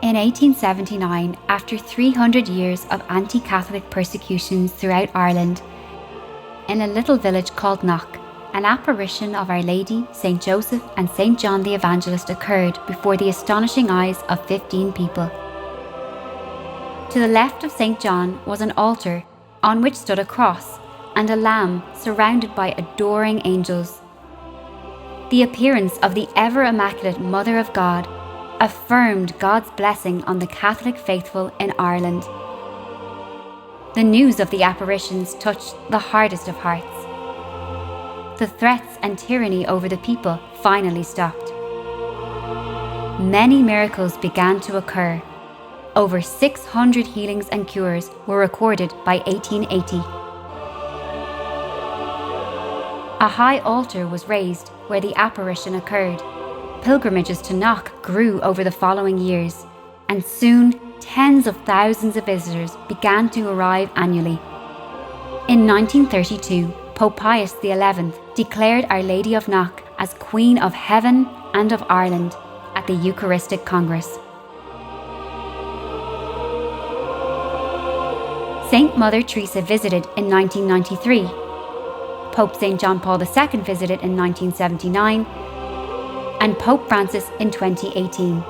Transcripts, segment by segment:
In 1879, after 300 years of anti-Catholic persecutions throughout Ireland, in a little village called Knock, an apparition of Our Lady, St. Joseph and St. John the Evangelist occurred before the astonishing eyes of 15 people. To the left of St. John was an altar on which stood a cross and a lamb surrounded by adoring angels. The appearance of the ever-immaculate Mother of God affirmed God's blessing on the Catholic faithful in Ireland. The news of the apparitions touched the hardest of hearts. The threats and tyranny over the people finally stopped. Many miracles began to occur. Over 600 healings and cures were recorded by 1880. A high altar was raised where the apparition occurred. Pilgrimages to Knock grew over the following years, and soon tens of thousands of visitors began to arrive annually. In 1932, Pope Pius XI declared Our Lady of Knock as Queen of Heaven and of Ireland at the Eucharistic Congress. Saint Mother Teresa visited in 1993. Pope St. John Paul II visited in 1979, and Pope Francis in 2018.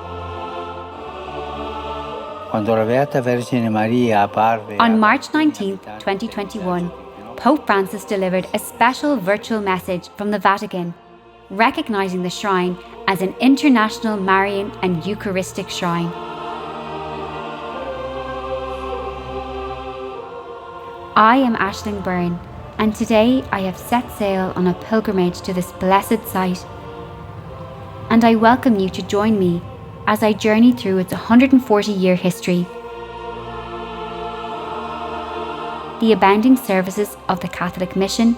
On March 19, 2021, Pope Francis delivered a special virtual message from the Vatican, recognizing the shrine as an international Marian and Eucharistic shrine. I am Aisling Byrne, and today I have set sail on a pilgrimage to this blessed site. And I welcome you to join me as I journey through its 140-year history. The abounding services of the Catholic mission,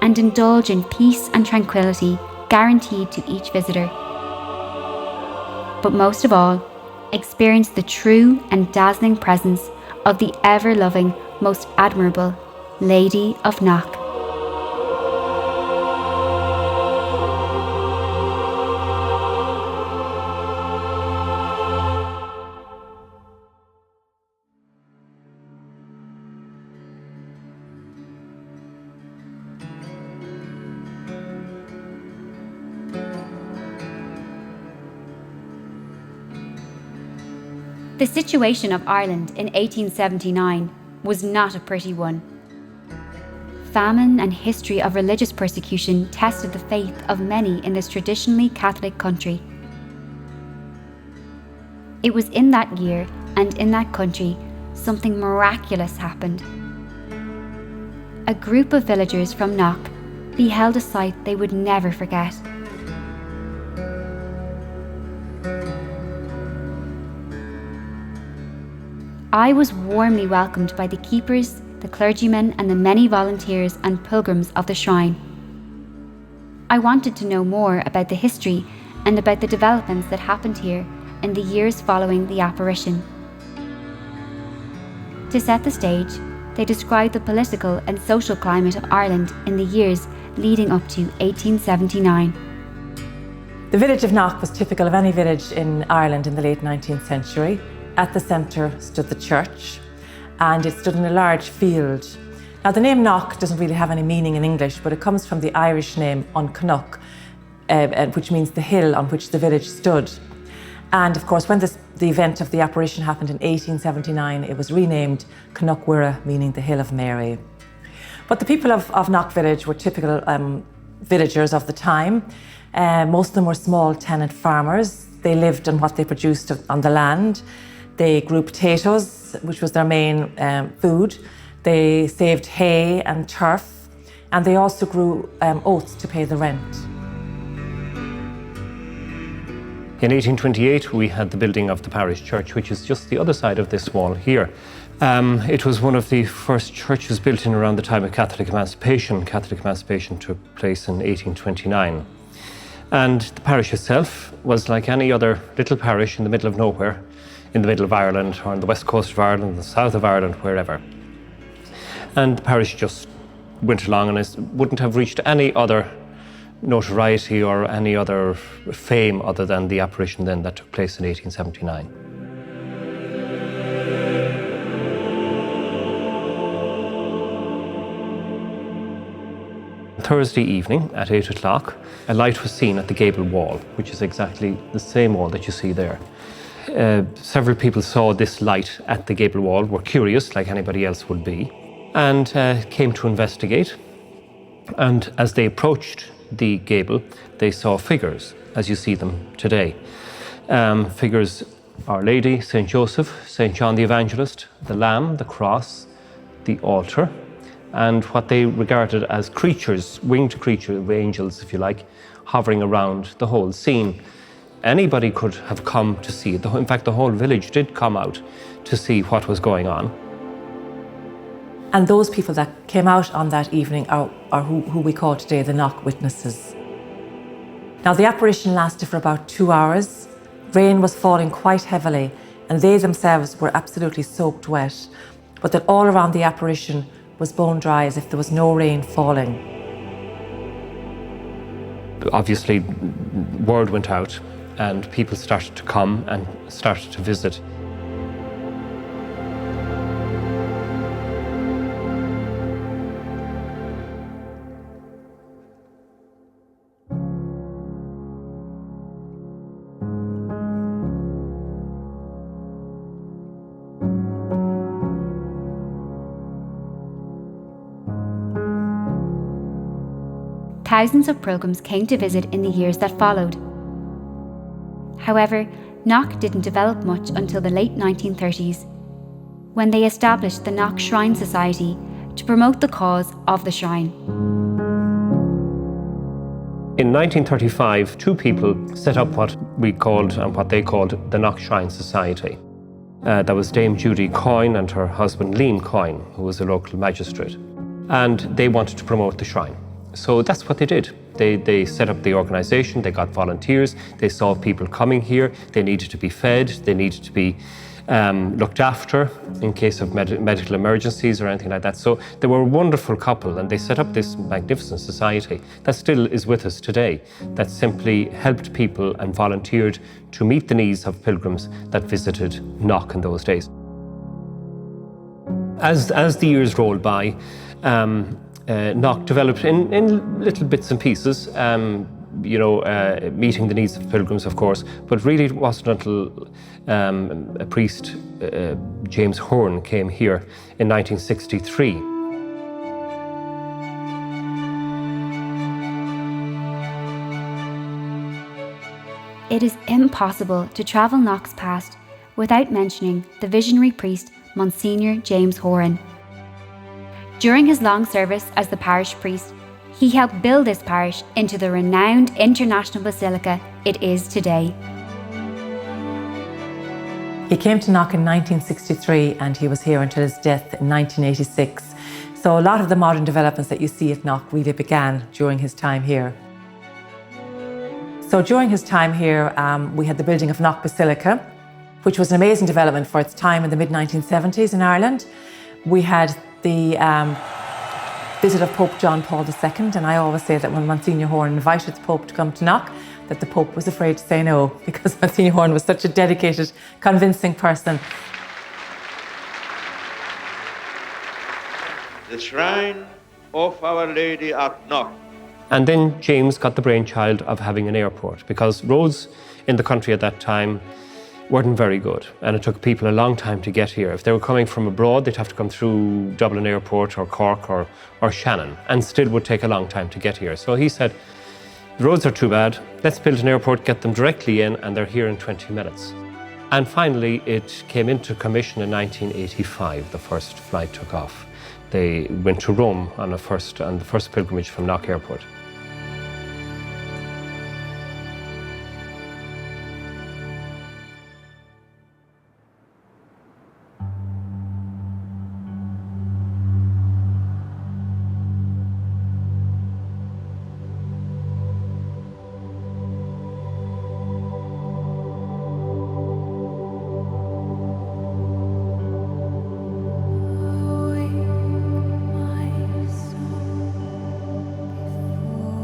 and indulge in peace and tranquility guaranteed to each visitor. But most of all, experience the true and dazzling presence of the ever-loving, most admirable Lady of Knock. The situation of Ireland in 1879 was not a pretty one. Famine and history of religious persecution tested the faith of many in this traditionally Catholic country. It was in that year and in that country something miraculous happened. A group of villagers from Knock beheld a sight they would never forget. I was warmly welcomed by the keepers, the clergymen, and the many volunteers and pilgrims of the shrine. I wanted to know more about the history and about the developments that happened here in the years following the apparition. To set the stage, they described the political and social climate of Ireland in the years leading up to 1879. The village of Knock was typical of any village in Ireland in the late 19th century. At the centre stood the church, and it stood in a large field. Now, the name Knock doesn't really have any meaning in English, but it comes from the Irish name An Cnoc, which means the hill on which the village stood. And of course, when the event of the apparition happened in 1879, it was renamed Cnoc, meaning the Hill of Mary. But the people of Knock village were typical villagers of the time. Most of them were small tenant farmers. They lived on what they produced on the land. They grew potatoes, which was their main food. They saved hay and turf, and they also grew oats to pay the rent. In 1828, we had the building of the parish church, which is just the other side of this wall here. It was one of the first churches built in around the time of Catholic emancipation. Catholic emancipation took place in 1829. And the parish itself was like any other little parish in the middle of nowhere, in the middle of Ireland, or on the west coast of Ireland, the south of Ireland, wherever. And the parish just went along and wouldn't have reached any other notoriety or any other fame other than the apparition then that took place in 1879. Thursday evening at 8 o'clock, a light was seen at the gable wall, which is exactly the same wall that you see there. Several people saw this light at the gable wall, were curious, like anybody else would be, and came to investigate. And as they approached the gable, they saw figures, as you see them today. Figures: Our Lady, St. Joseph, St. John the Evangelist, the Lamb, the cross, the altar, and what they regarded as creatures, winged creatures, angels if you like, hovering around the whole scene. Anybody could have come to see it. In fact, the whole village did come out to see what was going on. And those people that came out on that evening are who we call today the Knock witnesses. Now, the apparition lasted for about 2 hours. Rain was falling quite heavily, and they themselves were absolutely soaked wet, but that all around the apparition was bone dry, as if there was no rain falling. Obviously, word went out, and people started to come and started to visit. Thousands of pilgrims came to visit in the years that followed. However, Knock didn't develop much until the late 1930s, when they established the Knock Shrine Society to promote the cause of the shrine. In 1935, two people set up what we called and what they called the Knock Shrine Society. That was Dame Judy Coyne and her husband Lean Coyne, who was a local magistrate. And they wanted to promote the shrine. So that's what they did. They set up the organisation, they got volunteers, they saw people coming here, they needed to be fed, they needed to be looked after in case of medical emergencies or anything like that. So they were a wonderful couple, and they set up this magnificent society that still is with us today, that simply helped people and volunteered to meet the needs of pilgrims that visited Knock in those days. As the years rolled by, Knock developed in little bits and pieces, meeting the needs of pilgrims, of course, but really it wasn't until a priest, James Horn, came here in 1963. It is impossible to travel Knock's past without mentioning the visionary priest, Monsignor James Horan. During his long service as the parish priest, he helped build this parish into the renowned international basilica it is today. He came to Knock in 1963, and he was here until his death in 1986. So a lot of the modern developments that you see at Knock really began during his time here. So during his time here, we had the building of Knock Basilica, which was an amazing development for its time in the mid-1970s in Ireland. We had the visit of Pope John Paul II, and I always say that when Monsignor Horn invited the Pope to come to Knock, that the Pope was afraid to say no, because Monsignor Horn was such a dedicated, convincing person. The shrine of Our Lady at Knock. And then James got the brainchild of having an airport, because roads in the country at that time weren't very good, and it took people a long time to get here. If they were coming from abroad, they'd have to come through Dublin Airport or Cork or Shannon, and still would take a long time to get here. So he said, the roads are too bad, let's build an airport, get them directly in, and they're here in 20 minutes. And finally, it came into commission in 1985, the first flight took off. They went to Rome on the first pilgrimage from Knock Airport.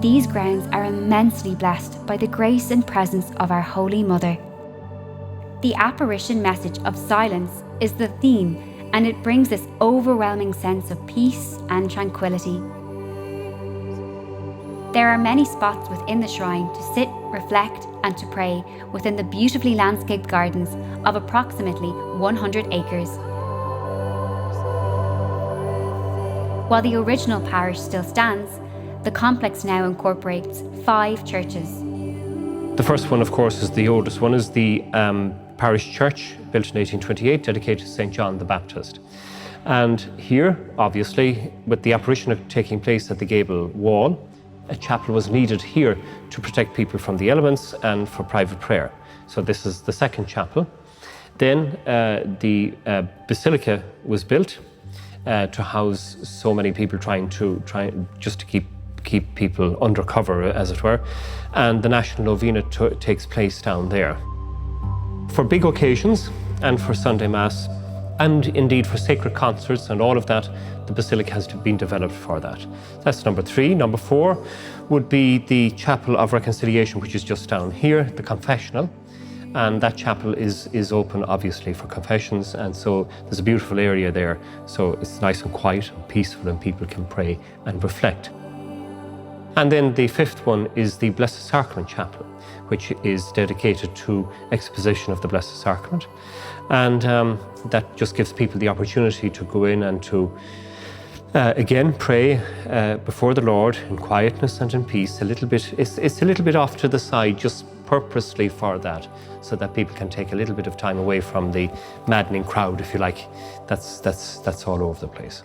These grounds are immensely blessed by the grace and presence of our Holy Mother. The apparition message of silence is the theme, and it brings this overwhelming sense of peace and tranquility. There are many spots within the shrine to sit, reflect and to pray within the beautifully landscaped gardens of approximately 100 acres. While the original parish still stands, the complex now incorporates 5 churches. The first one, of course, is the oldest one, is the parish church, built in 1828, dedicated to St. John the Baptist. And here, obviously, with the apparition taking place at the gable wall, a chapel was needed here to protect people from the elements and for private prayer. So this is the second chapel. Then the basilica was built to house so many people trying to keep people under cover, as it were. And the National Novena takes place down there. For big occasions and for Sunday Mass, and indeed for sacred concerts and all of that, the basilica has been developed for that. That's number 3. Number 4 would be the Chapel of Reconciliation, which is just down here, the confessional. And that chapel is open, obviously, for confessions. And so there's a beautiful area there. So it's nice and quiet and peaceful, and people can pray and reflect. And then the 5th one is the Blessed Sacrament Chapel, which is dedicated to exposition of the Blessed Sacrament. And that just gives people the opportunity to go in and to, again, pray before the Lord in quietness and in peace. It's a little bit off to the side, just purposely for that, so that people can take a little bit of time away from the maddening crowd, if you like. That's all over the place.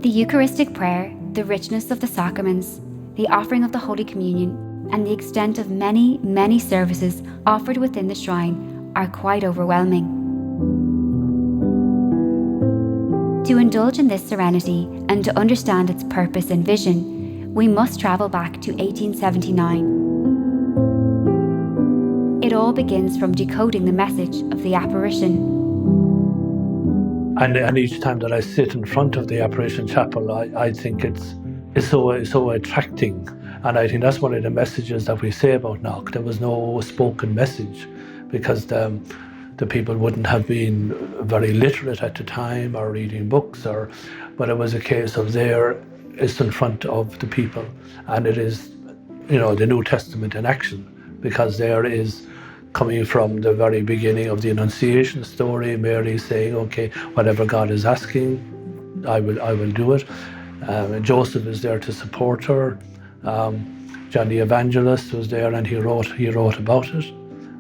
The Eucharistic prayer, the richness of the sacraments, the offering of the Holy Communion, and the extent of many, many services offered within the shrine are quite overwhelming. To indulge in this serenity and to understand its purpose and vision, we must travel back to 1879. It all begins from decoding the message of the apparition. And each time that I sit in front of the apparition chapel, I think it's so attracting. And I think that's one of the messages that we say about Knock. There was no spoken message, because the people wouldn't have been very literate at the time or reading books, but it was a case of there is in front of the people, and it is, the New Testament in action, because there is, coming from the very beginning of the Annunciation story, Mary saying, okay, whatever God is asking, I will do it. Joseph is there to support her. John the Evangelist was there, and he wrote about it.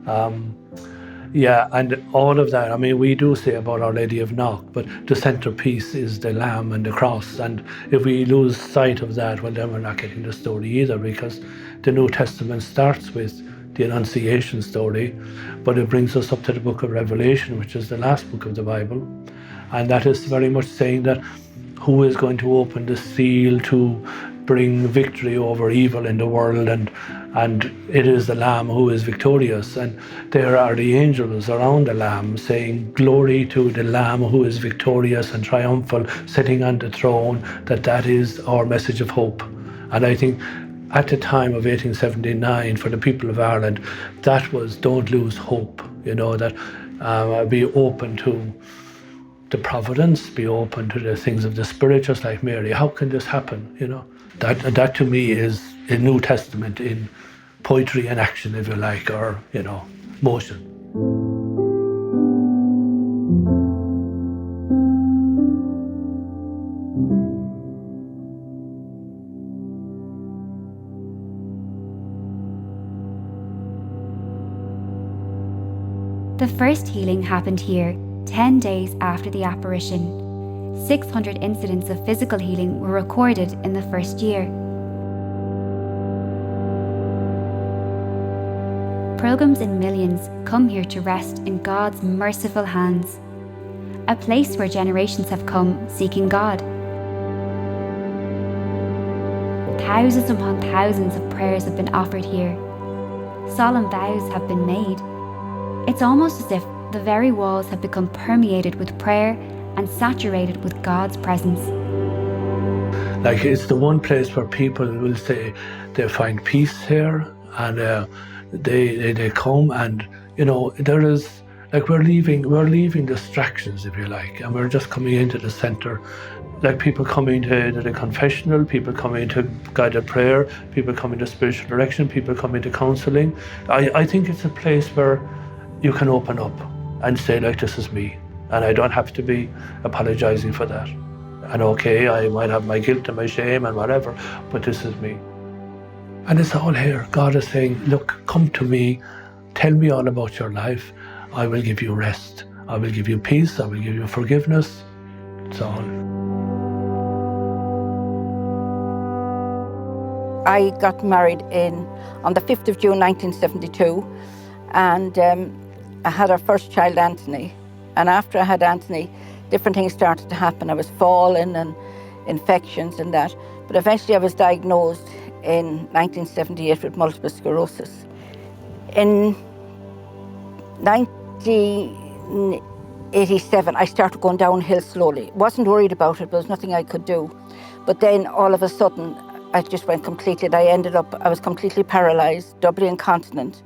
And all of that, we do say about Our Lady of Knock, but the centerpiece is the Lamb and the cross. And if we lose sight of that, well, then we're not getting the story either, because the New Testament starts with the Annunciation story, but it brings us up to the book of Revelation, which is the last book of the Bible. And that is very much saying that who is going to open the seal to bring victory over evil in the world, and it is the Lamb who is victorious. And there are the angels around the Lamb saying, glory to the Lamb who is victorious and triumphal, sitting on the throne, that is our message of hope. And I think at the time of 1879, for the people of Ireland, that was, don't lose hope, that be open to the providence, be open to the things of the Spirit, just like Mary. How can this happen? That to me is a New Testament in poetry and action, if you like, or, motion. The first healing happened here 10 days after the apparition. 600 incidents of physical healing were recorded in the first year. Pilgrims in millions come here to rest in God's merciful hands, a place where generations have come seeking God. Thousands upon thousands of prayers have been offered here. Solemn vows have been made. It's almost as if the very walls have become permeated with prayer and saturated with God's presence. Like, it's the one place where people will say they find peace here, and they come, and there is Like we're leaving distractions, if you like, and we're just coming into the centre. Like people coming to the confessional, people coming to guided prayer, people coming to spiritual direction, people coming to counselling. I think it's a place where you can open up and say, like, this is me, and I don't have to be apologising for that. And okay, I might have my guilt and my shame and whatever, but this is me. And it's all here. God is saying, look, come to me, tell me all about your life. I will give you rest. I will give you peace. I will give you forgiveness. It's all. I got married on the 5th of June 1972, and I had our first child, Anthony. And after I had Anthony, different things started to happen. I was falling and infections and that. But eventually I was diagnosed in 1978 with multiple sclerosis. In 1987, I started going downhill slowly. Wasn't worried about it, but there was nothing I could do. But then all of a sudden, I just went completely, I was completely paralysed, doubly incontinent.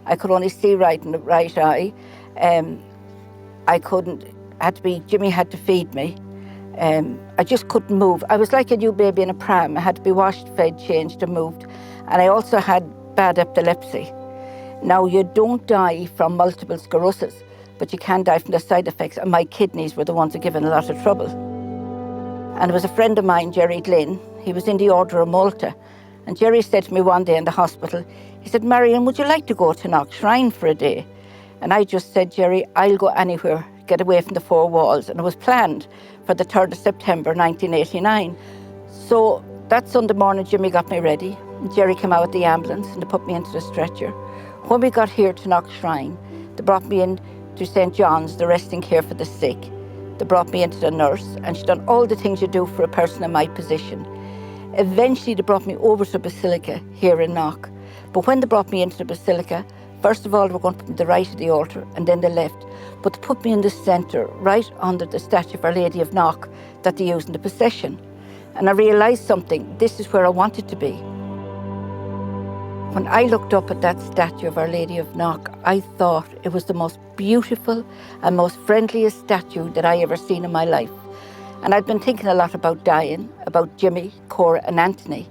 I could only see right in the right eye. Jimmy had to feed me. I just couldn't move. I was like a new baby in a pram. I had to be washed, fed, changed and moved. And I also had bad epilepsy. Now, you don't die from multiple sclerosis, but you can die from the side effects, and my kidneys were the ones that given a lot of trouble. And there was a friend of mine, Jerry Glynn. He was in the Order of Malta. And Jerry said to me one day in the hospital, he said, Marion, would you like to go to Knock Shrine for a day? And I just said, Jerry, I'll go anywhere, get away from the four walls. And it was planned for the 3rd of September 1989. So that Sunday morning, Jimmy got me ready. And Jerry came out with the ambulance and they put me into the stretcher. When we got here to Knock Shrine, they brought me in to St. John's, the resting care for the sick. They brought me into the nurse, and she done all the things you do for a person in my position. Eventually, they brought me over to the Basilica here in Knock. But when they brought me into the Basilica, first of all, they were going to put me to the right of the altar and then the left. But they put me in the centre, right under the statue of Our Lady of Knock that they use in the procession. And I realised something. This is where I wanted to be. When I looked up at that statue of Our Lady of Knock, I thought it was the most beautiful and most friendliest statue that I ever seen in my life. And I'd been thinking a lot about dying, about Jimmy, Cora and Anthony.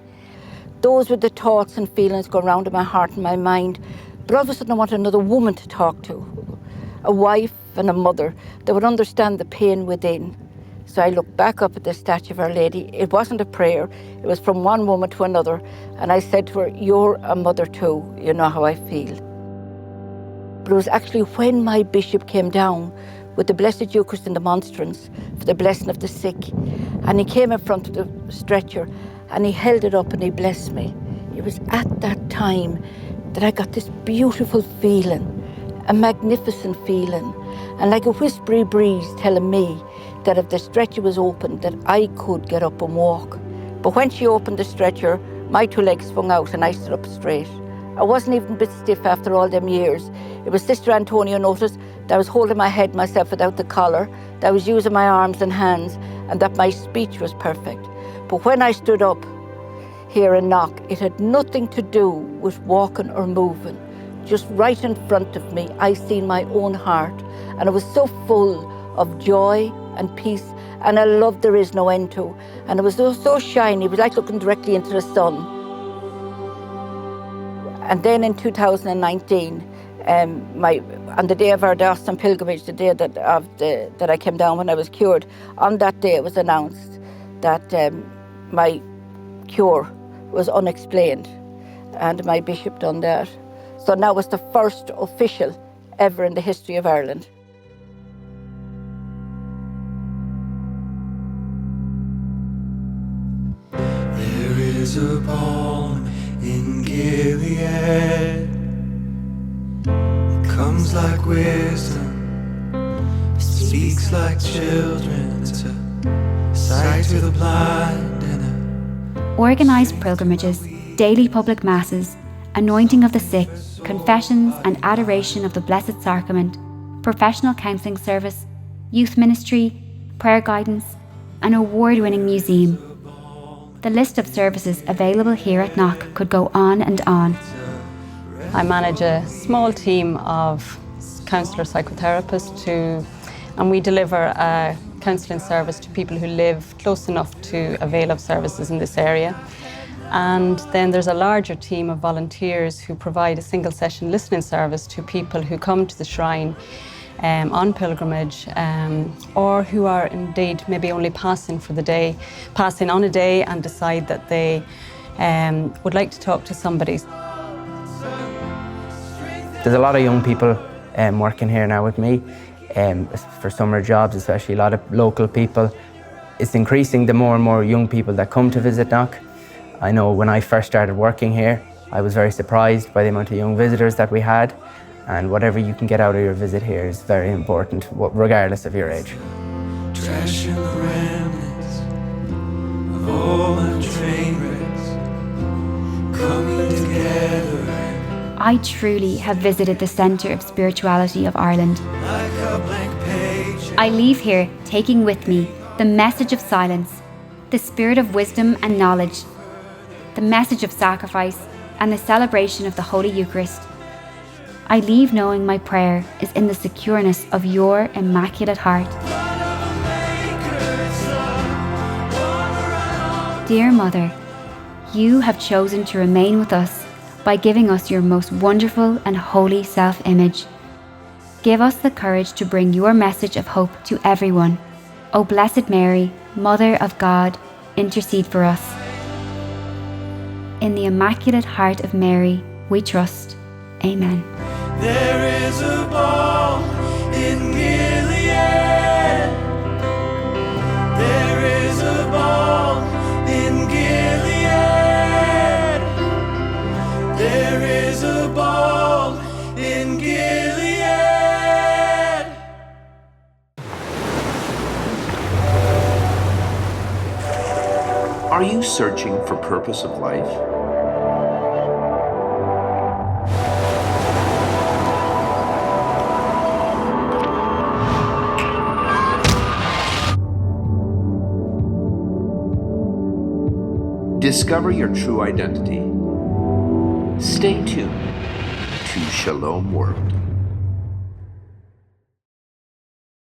Those were the thoughts and feelings going around in my heart and my mind. But all of a sudden I wanted another woman to talk to, a wife and a mother that would understand the pain within. So I looked back up at the statue of Our Lady. It wasn't a prayer, it was from one woman to another. And I said to her, you're a mother too, you know how I feel. But it was actually when my bishop came down with the Blessed Eucharist and the monstrance for the blessing of the sick. And he came in front of the stretcher and he held it up and he blessed me. It was at that time that I got this beautiful feeling, a magnificent feeling, and like a whispery breeze telling me that if the stretcher was open, that I could get up and walk. But when she opened the stretcher, my two legs swung out and I stood up straight. I wasn't even a bit stiff after all them years. It was Sister Antonia noticed that I was holding my head myself without the collar, that I was using my arms and hands, and that my speech was perfect. But when I stood up here in Knock, it had nothing to do with walking or moving. Just right in front of me, I seen my own heart, and it was so full of joy and peace and a love there is no end to. And it was so shiny, it was like looking directly into the sun. And then in 2019, on the day of our Dawson pilgrimage, the day that I came down when I was cured, on that day it was announced that my cure was unexplained, and my bishop done that. So now it's the first official ever in the history of Ireland. There is a balm in Gilead. It comes like wisdom, it speaks like children. It's a sight to the blind and Organised pilgrimages, daily public masses, anointing of the sick, confessions and adoration of the Blessed Sacrament, professional counselling service, youth ministry, prayer guidance, an award-winning museum. The list of services available here at Knock could go on and on. I manage a small team of counsellor psychotherapist and we deliver a counselling service to people who live close enough to avail of services in this area. And then there's a larger team of volunteers who provide a single session listening service to people who come to the shrine on pilgrimage, or who are indeed maybe only passing on a day and decide that they would like to talk to somebody. There's a lot of young people working here now with me for summer jobs, especially a lot of local people. It's increasing the more and more young people that come to visit Knock. I know when I first started working here, I was very surprised by the amount of young visitors that we had, and whatever you can get out of your visit here is very important, regardless of your age. Trash in the remnants of all my train wrecks coming together. I truly have visited the centre of spirituality of Ireland. Like a blank page. I leave here taking with me the message of silence, the spirit of wisdom and knowledge, the message of sacrifice, and the celebration of the Holy Eucharist. I leave knowing my prayer is in the secureness of your Immaculate Heart. Dear Mother, you have chosen to remain with us by giving us your most wonderful and holy self-image. Give us the courage to bring your message of hope to everyone. O Blessed Mary, Mother of God, intercede for us. In the Immaculate Heart of Mary, we trust. Amen. There is a ball in Gilead. There is a ball in Gilead. There is a ball in Gilead. Are you searching for purpose of life? Discover your true identity. Stay tuned to Shalom World.